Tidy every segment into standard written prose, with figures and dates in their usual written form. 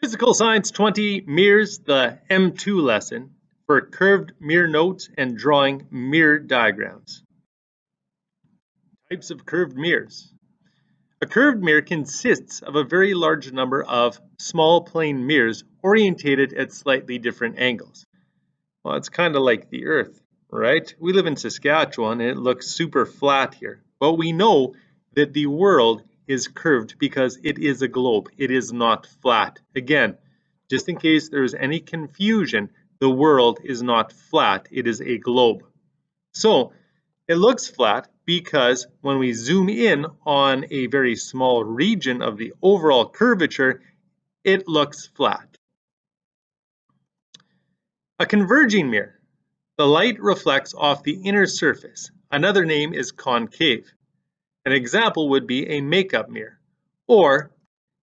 Physical Science 20 mirrors the M2 lesson for curved mirror notes and drawing mirror diagrams. Types of curved mirrors. A curved mirror consists of a very large number of small plane mirrors orientated at slightly different angles. Well, it's kind of like the Earth, right? We live in Saskatchewan and it looks super flat here. But we know that the world is curved because it is a globe. It is not flat. Again, just in case there's any confusion, the world is not flat. It is a globe. So it looks flat because when we zoom in on a very small region of the overall curvature, it looks flat. A converging mirror. The light reflects off the inner surface. Another name is concave. An example would be a makeup mirror or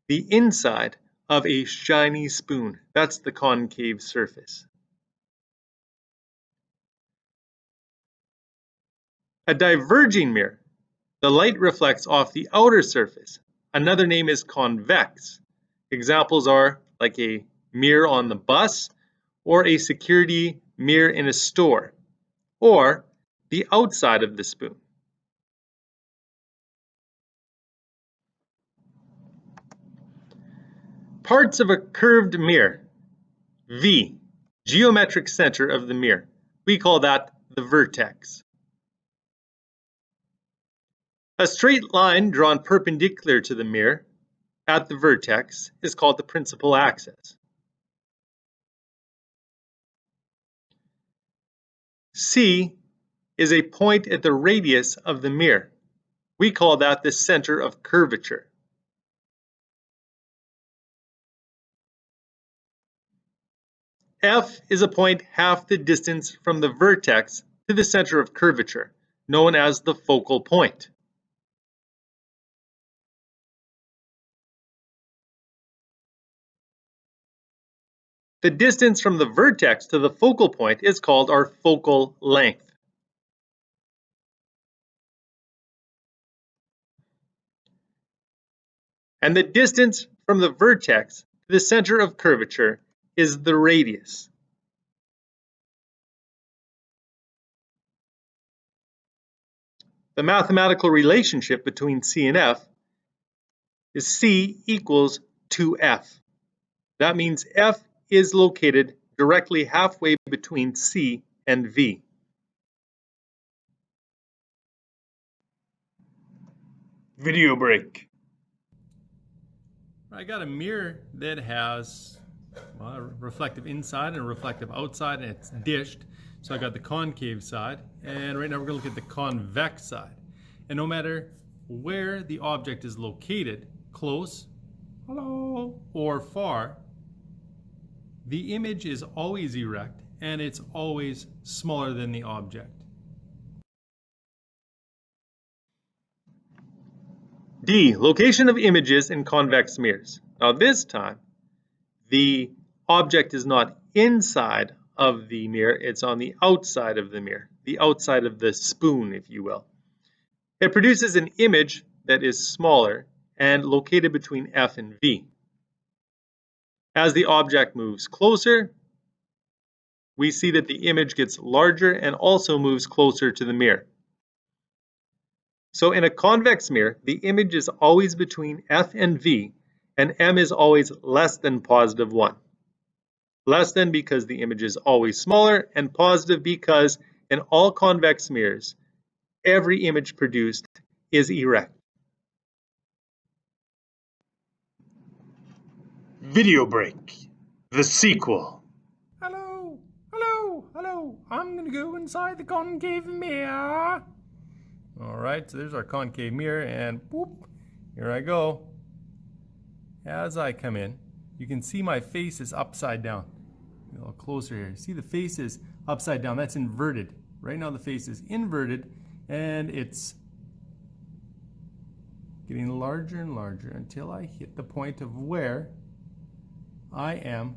the inside of a shiny spoon. That's the concave surface. A diverging mirror. The light reflects off the outer surface. Another name is convex. Examples are like a mirror on the bus or a security mirror in a store or the outside of the spoon. Parts of a curved mirror. V, geometric center of the mirror. We call that the vertex. A straight line drawn perpendicular to the mirror at the vertex is called the principal axis. C is a point at the radius of the mirror. We call that the center of curvature. F is a point half the distance from the vertex to the center of curvature, known as the focal point. The distance from the vertex to the focal point is called our focal length. And the distance from the vertex to the center of curvature is the radius. The mathematical relationship between C and F is C equals 2F. That means F is located directly halfway between C and V. Video break. I got a mirror that has a reflective inside and a reflective outside, and it's dished. So I got the concave side, and right now we're going to look at the convex side. And no matter where the object is located, close, hello, or far, the image is always erect and it's always smaller than the object. D, location of images in convex mirrors. Now this time, the object is not inside of the mirror, it's on the outside of the mirror, the outside of the spoon, if you will. It produces an image that is smaller and located between F and V. As the object moves closer, we see that the image gets larger and also moves closer to the mirror. So in a convex mirror, the image is always between F and V, and M is always less than positive 1. Less than because the image is always smaller, and positive because in all convex mirrors, every image produced is erect. Video break. The sequel. Hello, hello, hello. I'm gonna go inside the concave mirror. All right, so there's our concave mirror, and whoop, here I go. As I come in, you can see my face is upside down. A little closer here. See, the face is upside down. That's inverted. Right now the face is inverted, and it's getting larger and larger until I hit the point of where I am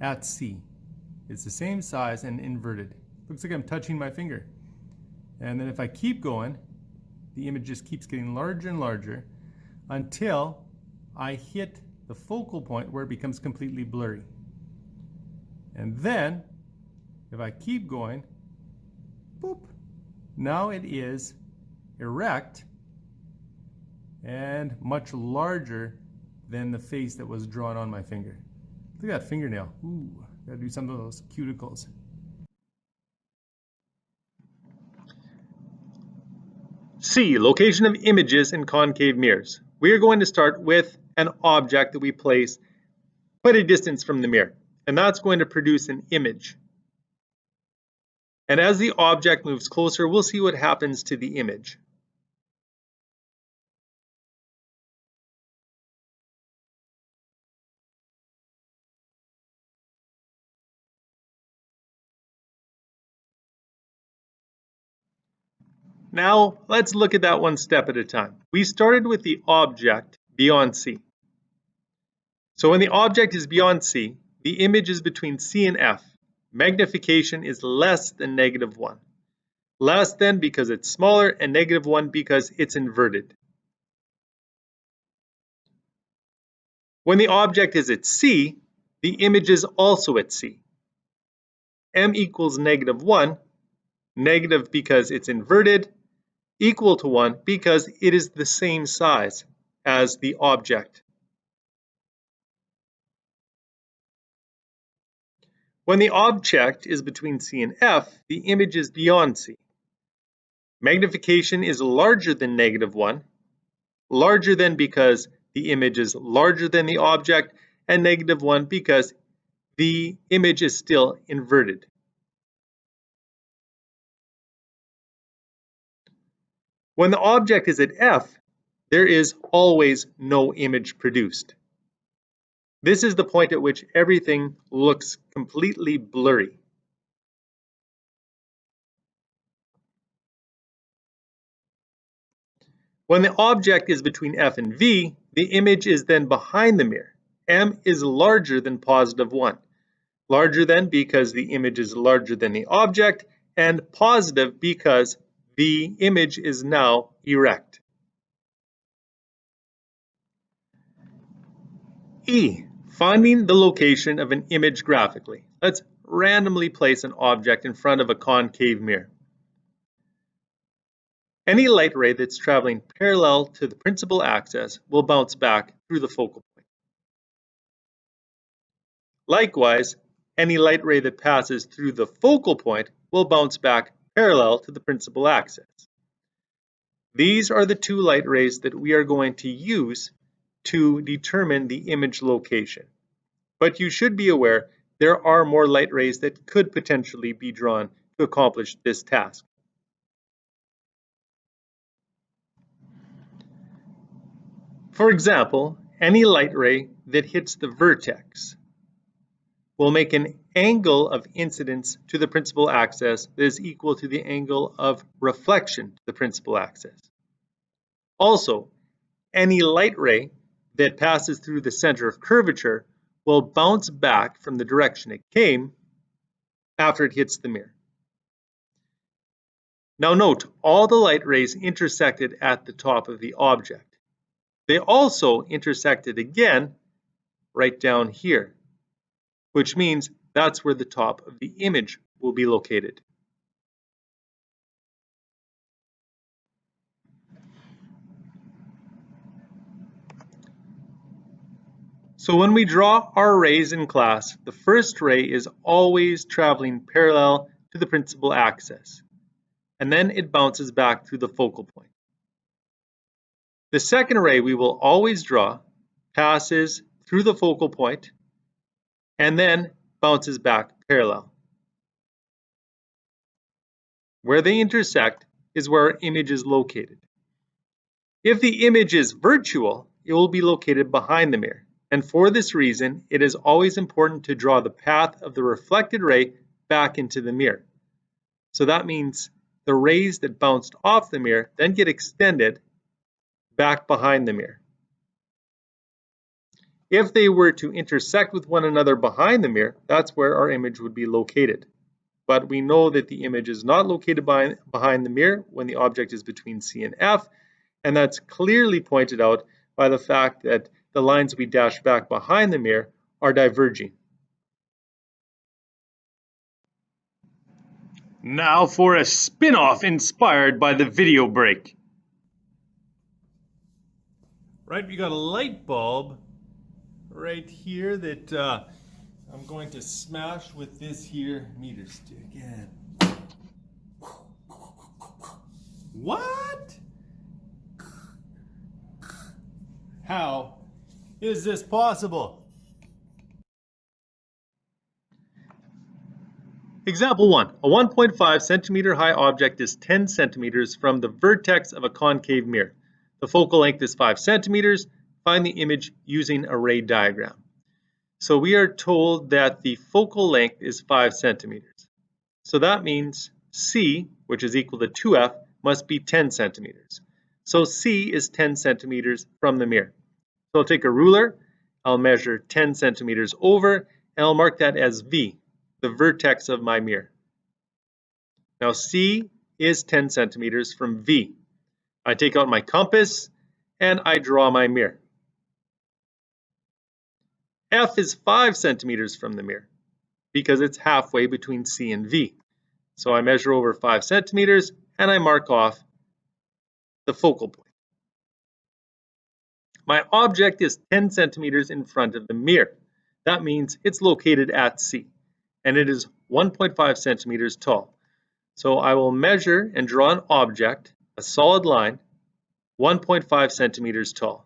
at C. It's the same size and inverted. Looks like I'm touching my finger. And then if I keep going, the image just keeps getting larger and larger until I hit the focal point where it becomes completely blurry. And then, if I keep going, boop, now it is erect and much larger than the face that was drawn on my finger. Look at that fingernail. Ooh, gotta do some of those cuticles. C. Location of images in concave mirrors. We are going to start with an object that we place quite a distance from the mirror, and that's going to produce an image. And as the object moves closer, we'll see what happens to the image. Now, let's look at that one step at a time. We started with the object beyond C. So when the object is beyond C, the image is between C and F. Magnification is less than -1. Less than because it's smaller, and -1 because it's inverted. When the object is at C, the image is also at C. M equals -1, negative because it's inverted, equal to 1 because it is the same size as the object. When the object is between C and F, the image is beyond C. Magnification is larger than -1, larger than because the image is larger than the object, and -1 because the image is still inverted. When the object is at F, there is always no image produced. This is the point at which everything looks completely blurry. When the object is between F and V, the image is then behind the mirror. M is larger than +1. Larger than because the image is larger than the object, and positive because the image is now erect. E. Finding the location of an image graphically. Let's randomly place an object in front of a concave mirror. Any light ray that's traveling parallel to the principal axis will bounce back through the focal point. Likewise, any light ray that passes through the focal point will bounce back parallel to the principal axis. These are the two light rays that we are going to use to determine the image location. But you should be aware there are more light rays that could potentially be drawn to accomplish this task. For example, any light ray that hits the vertex will make an angle of incidence to the principal axis that is equal to the angle of reflection to the principal axis. Also, any light ray that passes through the center of curvature will bounce back from the direction it came after it hits the mirror. Now note, all the light rays intersected at the top of the object. They also intersected again right down here, which means that's where the top of the image will be located. So when we draw our rays in class, the first ray is always traveling parallel to the principal axis, and then it bounces back through the focal point. The second ray we will always draw passes through the focal point and then bounces back parallel. Where they intersect is where our image is located. If the image is virtual, it will be located behind the mirror. And for this reason, it is always important to draw the path of the reflected ray back into the mirror. So that means the rays that bounced off the mirror then get extended back behind the mirror. If they were to intersect with one another behind the mirror, that's where our image would be located. But we know that the image is not located behind the mirror when the object is between C and F, and that's clearly pointed out by the fact that the lines we dash back behind the mirror are diverging. Now for a spin-off inspired by the video break. Right, we got a light bulb right here that I'm going to smash with this here meter stick. And what? How is this possible? Example 1. A 1.5 centimeter high object is 10 centimeters from the vertex of a concave mirror. The focal length is 5 centimeters. Find the image using a ray diagram. So we are told that the focal length is 5 centimeters. So that means C, which is equal to 2F, must be 10 centimeters. So C is 10 centimeters from the mirror. So I'll take a ruler, I'll measure 10 centimeters over, and I'll mark that as V, the vertex of my mirror. Now C is 10 centimeters from V. I take out my compass and I draw my mirror. F is 5 centimeters from the mirror because it's halfway between C and V. So I measure over 5 centimeters and I mark off the focal point. My object is 10 centimeters in front of the mirror. That means it's located at C, and it is 1.5 centimeters tall. So I will measure and draw an object, a solid line, 1.5 centimeters tall.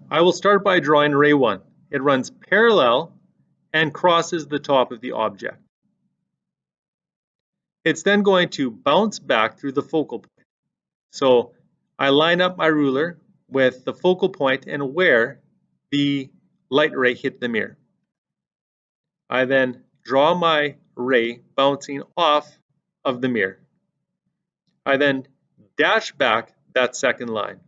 I will start by drawing ray 1. It runs parallel and crosses the top of the object. It's then going to bounce back through the focal point. So I line up my ruler with the focal point and where the light ray hit the mirror. I then draw my ray bouncing off of the mirror. I then dash back that second line.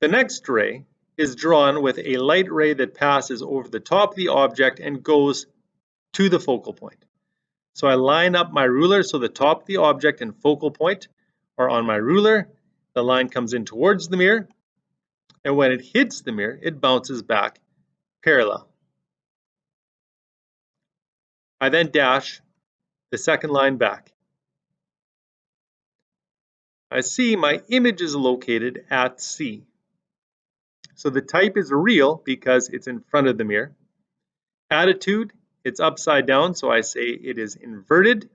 The next ray is drawn with a light ray that passes over the top of the object and goes to the focal point. So I line up my ruler so the top of the object and focal point are on my ruler. The line comes in towards the mirror, and when it hits the mirror, it bounces back parallel. I then dash the second line back. I see my image is located at C. So the type is real because it's in front of the mirror. Attitude, it's upside down, so I say it is inverted.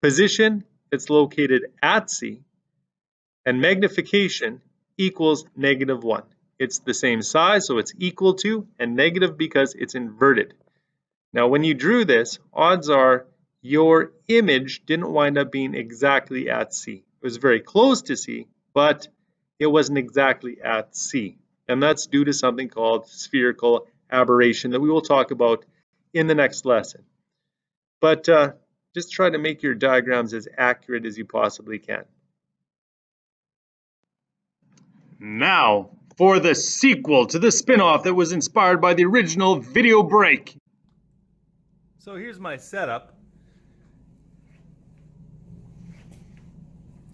Position, it's located at C. And magnification equals -1. It's the same size, so it's equal to, and negative because it's inverted. Now, when you drew this, odds are your image didn't wind up being exactly at C. It was very close to C, but it wasn't exactly at C. And that's due to something called spherical aberration that we will talk about in the next lesson. But just try to make your diagrams as accurate as you possibly can. Now, for the sequel to the spin-off that was inspired by the original video break. So here's my setup.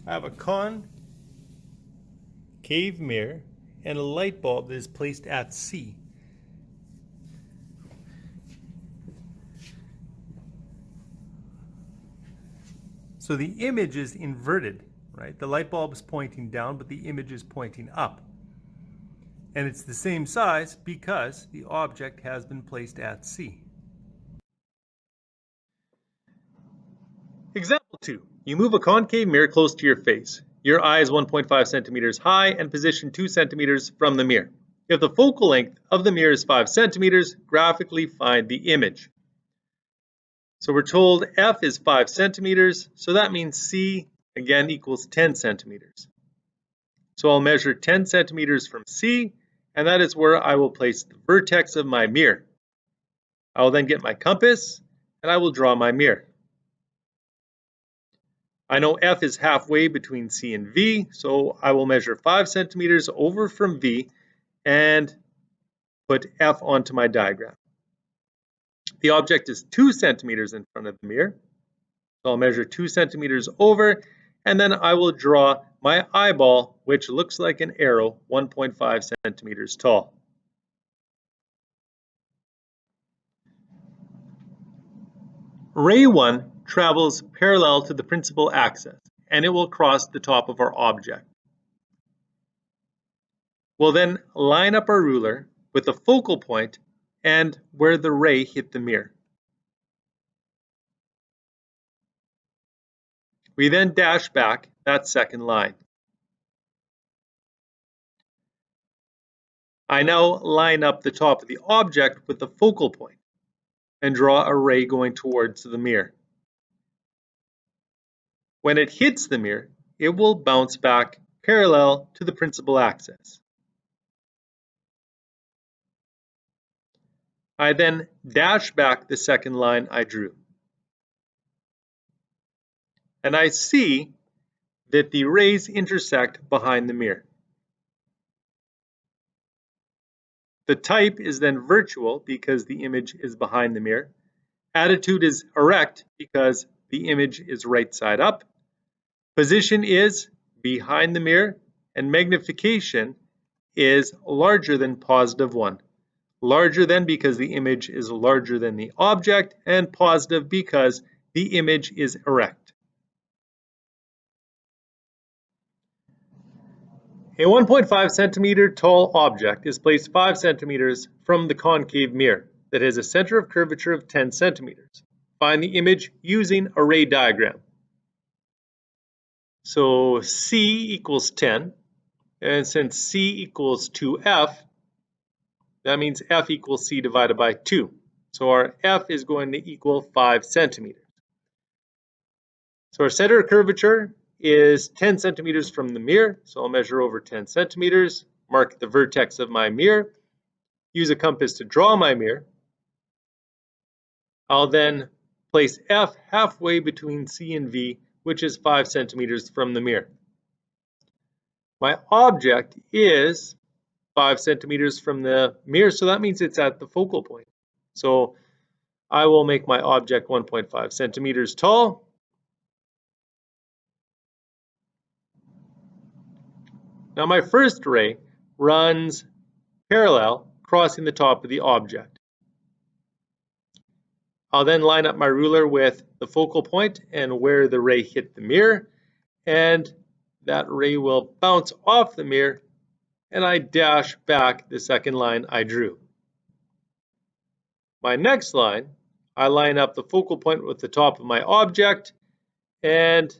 I have a concave mirror and a light bulb that is placed at C. So the image is inverted, right? The light bulb is pointing down, but the image is pointing up. And it's the same size because the object has been placed at C. Example 2. You move a concave mirror close to your face. Your eye is 1.5 centimeters high and positioned 2 centimeters from the mirror. If the focal length of the mirror is 5 centimeters, graphically find the image. So we're told F is 5 centimeters, so that means C, again, equals 10 centimeters. So I'll measure 10 centimeters from C, and that is where I will place the vertex of my mirror. I will then get my compass, and I will draw my mirror. I know F is halfway between C and V, so I will measure 5 centimeters over from V and put F onto my diagram. The object is 2 centimeters in front of the mirror. So I'll measure 2 centimeters over, and then I will draw my eyeball, which looks like an arrow, 1.5 centimeters tall. Ray 1 travels parallel to the principal axis, and it will cross the top of our object. We'll then line up our ruler with the focal point and where the ray hit the mirror. We then dash back that second line. I now line up the top of the object with the focal point and draw a ray going towards the mirror. When it hits the mirror, it will bounce back parallel to the principal axis. I then dash back the second line I drew. And I see that the rays intersect behind the mirror. The type is then virtual because the image is behind the mirror. Attitude is erect because the image is right side up. Position is behind the mirror, and magnification is larger than +1. Larger than because the image is larger than the object, and positive because the image is erect. A 1.5 centimeter tall object is placed 5 centimeters from the concave mirror that has a center of curvature of 10 centimeters. Find the image using a ray diagram. So C equals 10, and since C equals 2F, that means F equals C divided by 2. So our F is going to equal 5 centimeters. So our center of curvature is 10 centimeters from the mirror. So I'll measure over 10 centimeters, mark the vertex of my mirror, use a compass to draw my mirror. I'll then place F halfway between C and V, which is 5 centimeters from the mirror. My object is 5 centimeters from the mirror, so that means it's at the focal point. So I will make my object 1.5 centimeters tall. Now my first ray runs parallel, crossing the top of the object. I'll then line up my ruler with the focal point and where the ray hit the mirror, and that ray will bounce off the mirror, and I dash back the second line I drew. My next line, I line up the focal point with the top of my object, and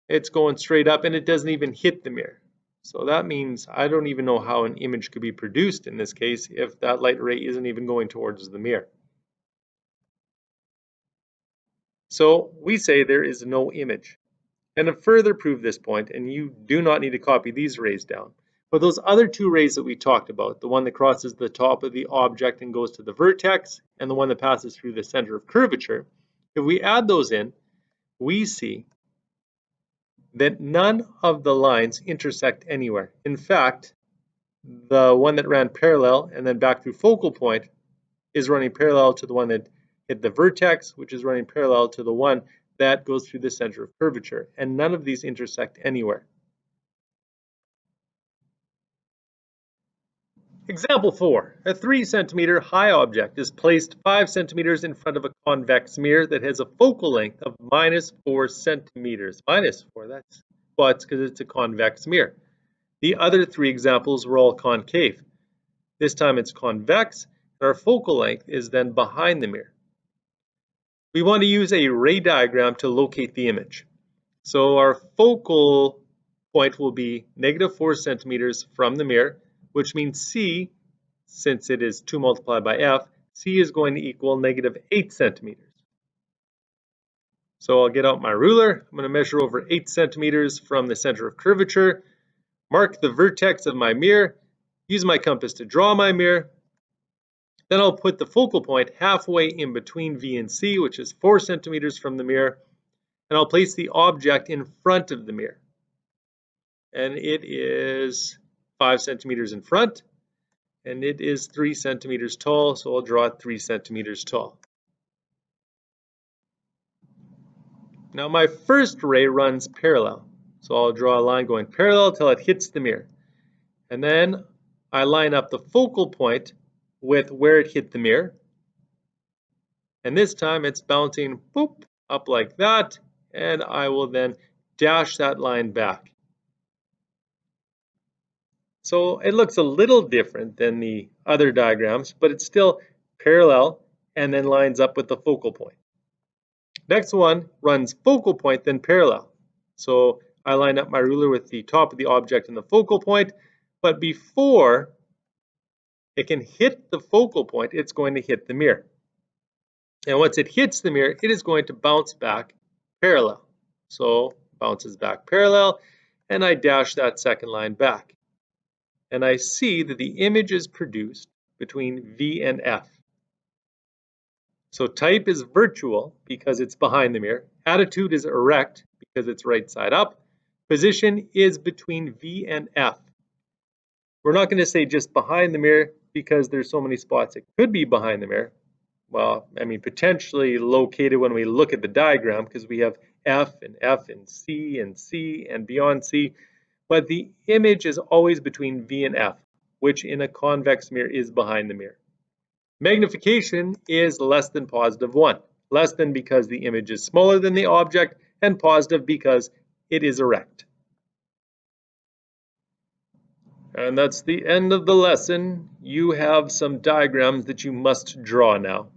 it's going straight up, and it doesn't even hit the mirror. So that means I don't even know how an image could be produced in this case if that light ray isn't even going towards the mirror. So we say there is no image. And to further prove this point, and you do not need to copy these rays down, but those other two rays that we talked about, the one that crosses the top of the object and goes to the vertex, and the one that passes through the center of curvature, if we add those in, we see that none of the lines intersect anywhere. In fact, the one that ran parallel and then back through focal point is running parallel to the one that hit the vertex, which is running parallel to the one that goes through the center of curvature, and none of these intersect anywhere. Example 4. A 3 centimeter high object is placed 5 centimeters in front of a convex mirror that has a focal length of -4 centimeters. -4, that's because it's a convex mirror. The other 3 examples were all concave. This time it's convex, and our focal length is then behind the mirror. We want to use a ray diagram to locate the image. So our focal point will be -4 centimeters from the mirror, which means C, since it is 2 multiplied by F, C is going to equal -8 centimeters. So I'll get out my ruler. I'm going to measure over 8 centimeters from the center of curvature, mark the vertex of my mirror, use my compass to draw my mirror. Then I'll put the focal point halfway in between V and C, which is 4 centimeters from the mirror, and I'll place the object in front of the mirror. And it is 5 centimeters in front. and it is 3 centimeters tall, so I'll draw it 3 centimeters tall. Now my first ray runs parallel, so I'll draw a line going parallel till it hits the mirror. And then I line up the focal point with where it hit the mirror. And this time it's bouncing boop, up like that, and I will then dash that line back. So it looks a little different than the other diagrams, but it's still parallel and then lines up with the focal point. Next one runs focal point, then parallel. So I line up my ruler with the top of the object and the focal point, but before it can hit the focal point, it's going to hit the mirror. And once it hits the mirror, it is going to bounce back parallel. So bounces back parallel, and I dash that second line back. And I see that the image is produced between V and F. So type is virtual because it's behind the mirror. Attitude is erect because it's right side up. Position is between V and F. We're not going to say just behind the mirror because there's so many spots it could be behind the mirror. Well, I mean, potentially located when we look at the diagram because we have F and C and beyond C. But the image is always between V and F, which in a convex mirror is behind the mirror. Magnification is less than +1. Less than because the image is smaller than the object, and positive because it is erect. And that's the end of the lesson. You have some diagrams that you must draw now.